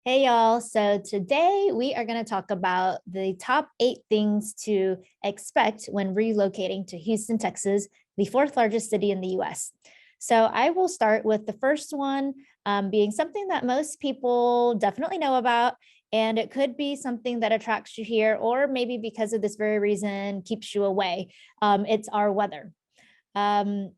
Hey y'all. So today we are going to talk about the top 8 things to expect when relocating to Houston, Texas, the fourth largest city in the US. So I will start with the first one being something that most people definitely know about, and it could be something that attracts you here, or maybe because of this very reason keeps you away. It's our weather. Um,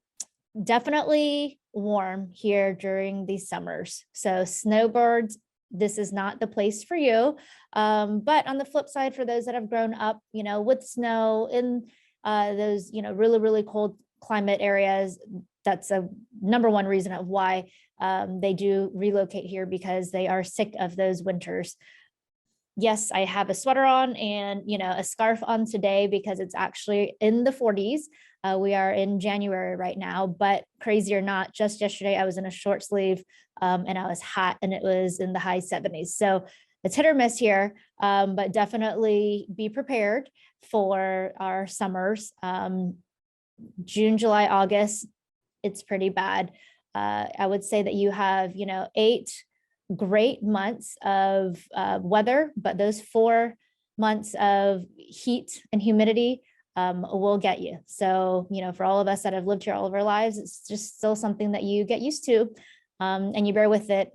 Definitely warm here during these summers. So snowbirds, this is not the place for you. But on the flip side, for those that have grown up, with snow in those, really, really cold climate areas, that's a number one reason of why they do relocate here, because they are sick of those winters. Yes, I have a sweater on and a scarf on today because it's actually in the 40s. We are in January right now, but crazy or not, just yesterday I was in a short sleeve and I was hot and it was in the high 70s. So it's hit or miss here, but definitely be prepared for our summers. June, July, August, it's pretty bad. I would say that you have 8 great months of weather, but those 4 months of heat and humidity will get you. So, for all of us that have lived here all of our lives, it's just still something that you get used to, and you bear with it,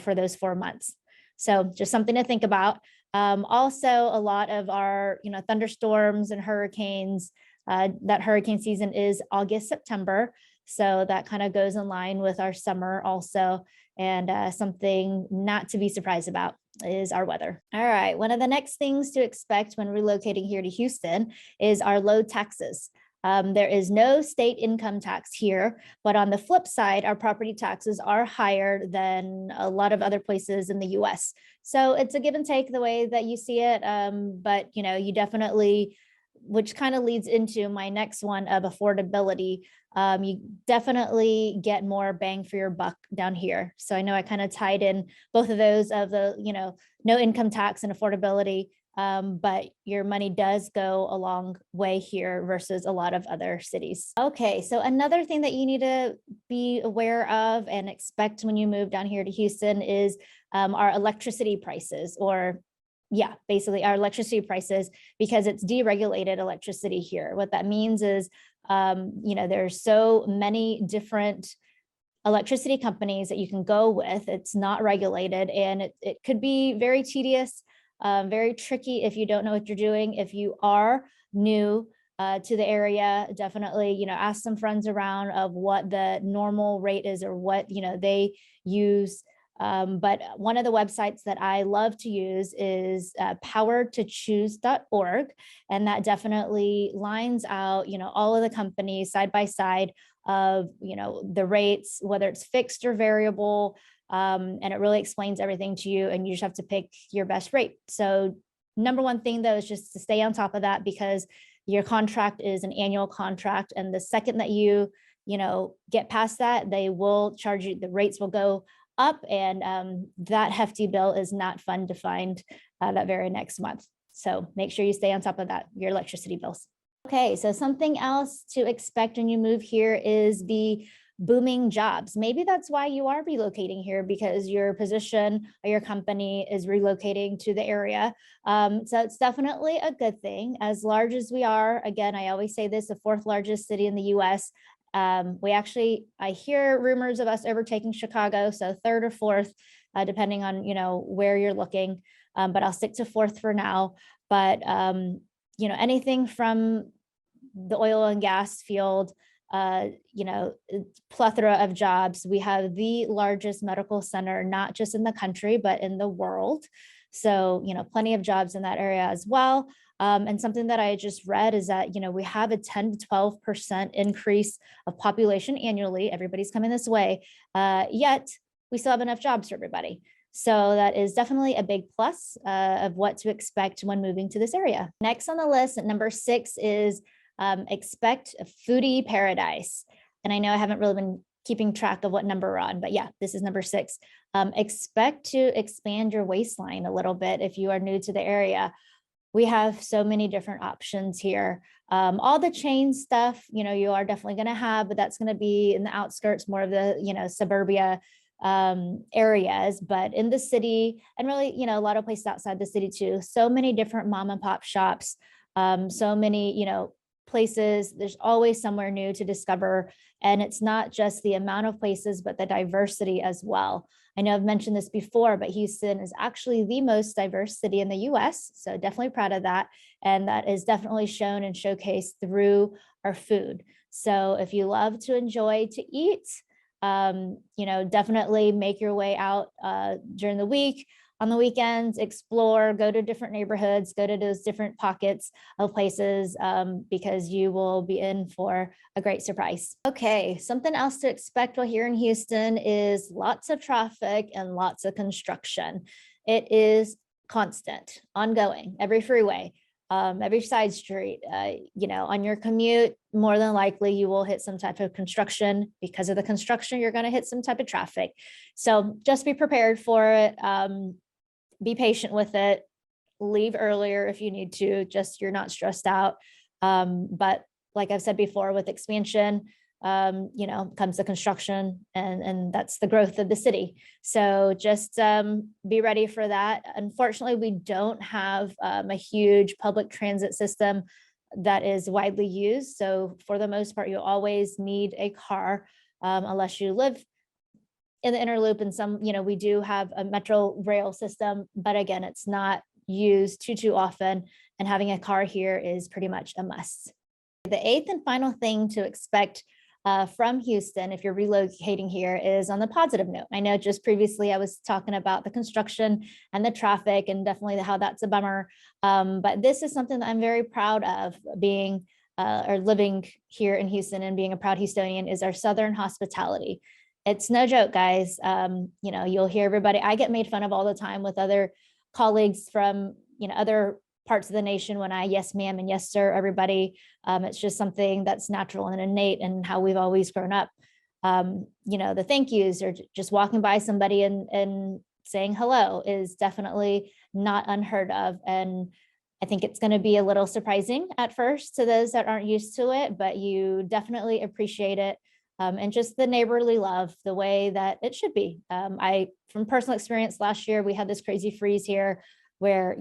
for those 4 months. So just something to think about. Also, a lot of our, thunderstorms and hurricanes, that hurricane season is August, September. So that kind of goes in line with our summer also. And something not to be surprised about is our weather. All right. One of the next things to expect when relocating here to Houston is our low taxes. There is no state income tax here, but on the flip side, our property taxes are higher than a lot of other places in the US. So it's a give and take the way that you see it. But you definitely, which kind of leads into my next one of affordability. You definitely get more bang for your buck down here. So I know I kind of tied in both of those of the, no income tax and affordability, but your money does go a long way here versus a lot of other cities. Okay, so another thing that you need to be aware of and expect when you move down here to Houston is our electricity prices, or basically our electricity prices, because it's deregulated electricity here. What that means is, there's so many different electricity companies that you can go with. It's not regulated, and it could be very tedious, very tricky if you don't know what you're doing. If you are new to the area, definitely, ask some friends around of what the normal rate is or what, they use. But one of the websites that I love to use is powertochoose.org. And that definitely lines out, all of the companies side by side of, the rates, whether it's fixed or variable. And it really explains everything to you, and you just have to pick your best rate. So number one thing though is just to stay on top of that, because your contract is an annual contract. And the second that you get past that, they will charge you, the rates will go up, and that hefty bill is not fun to find that very next month. So make sure you stay on top of that, your electricity bills. Okay, so something else to expect when you move here is the booming jobs. Maybe that's why you are relocating here, because your position or your company is relocating to the area. So it's definitely a good thing. As large as we are, again, I always say this, the fourth largest city in the US. I hear rumors of us overtaking Chicago, so third or fourth, depending on, where you're looking. But I'll stick to fourth for now. But, anything from the oil and gas field, plethora of jobs. We have the largest medical center, not just in the country, but in the world. So, plenty of jobs in that area as well. And something that I just read is that, we have a 10 to 12% increase of population annually. Everybody's coming this way, yet we still have enough jobs for everybody. So that is definitely a big plus of what to expect when moving to this area. Next on the list, at number 6 is expect a foodie paradise. And I know I haven't really been keeping track of what number we're on, but this is number 6. Expect to expand your waistline a little bit if you are new to the area. We have so many different options here. All the chain stuff, you are definitely going to have, but that's going to be in the outskirts, more of the, suburbia areas, but in the city, and really, a lot of places outside the city too. So many different mom and pop shops, so many, places. There's always somewhere new to discover. And it's not just the amount of places, but the diversity as well. I know I've mentioned this before, but Houston is actually the most diverse city in the US. So definitely proud of that. And that is definitely shown and showcased through our food. So if you love to enjoy to eat, definitely make your way out during the week. On the weekends, explore, go to different neighborhoods, go to those different pockets of places, because you will be in for a great surprise. Okay, something else to expect while here in Houston is lots of traffic and lots of construction. It is constant, ongoing, every freeway, every side street. On your commute, more than likely you will hit some type of construction. Because of the construction, you're going to hit some type of traffic. So just be prepared for it. Be patient with it. Leave earlier if you need to, just you're not stressed out. But like I've said before, with expansion, comes the construction, and that's the growth of the city. So just be ready for that. Unfortunately, we don't have a huge public transit system that is widely used. So for the most part, you'll always need a car, unless you live in the inner loop. And some, we do have a metro rail system, but again, it's not used too often. And having a car here is pretty much a must. The eighth and final thing to expect from Houston, if you're relocating here, is on the positive note. I know just previously I was talking about the construction and the traffic, and definitely how that's a bummer. But this is something that I'm very proud of, being or living here in Houston and being a proud Houstonian, is our Southern hospitality. It's no joke, guys. You'll hear everybody. I get made fun of all the time with other colleagues from, other parts of the nation when I yes ma'am and yes sir everybody. It's just something that's natural and innate and how we've always grown up. The thank yous, or just walking by somebody and saying hello, is definitely not unheard of. And I think it's going to be a little surprising at first to those that aren't used to it, but you definitely appreciate it. And just the neighborly love, the way that it should be. From personal experience, last year, we had this crazy freeze here where,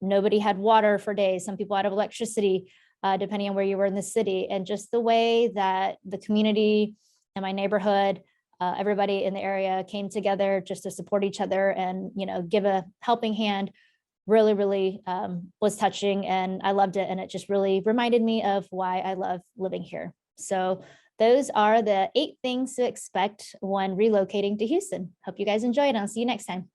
nobody had water for days. Some people had electricity, depending on where you were in the city. And just the way that the community and my neighborhood, everybody in the area came together just to support each other and, give a helping hand, really was touching. And I loved it. And it just really reminded me of why I love living here. So those are the 8 things to expect when relocating to Houston. Hope you guys enjoyed, and I'll see you next time.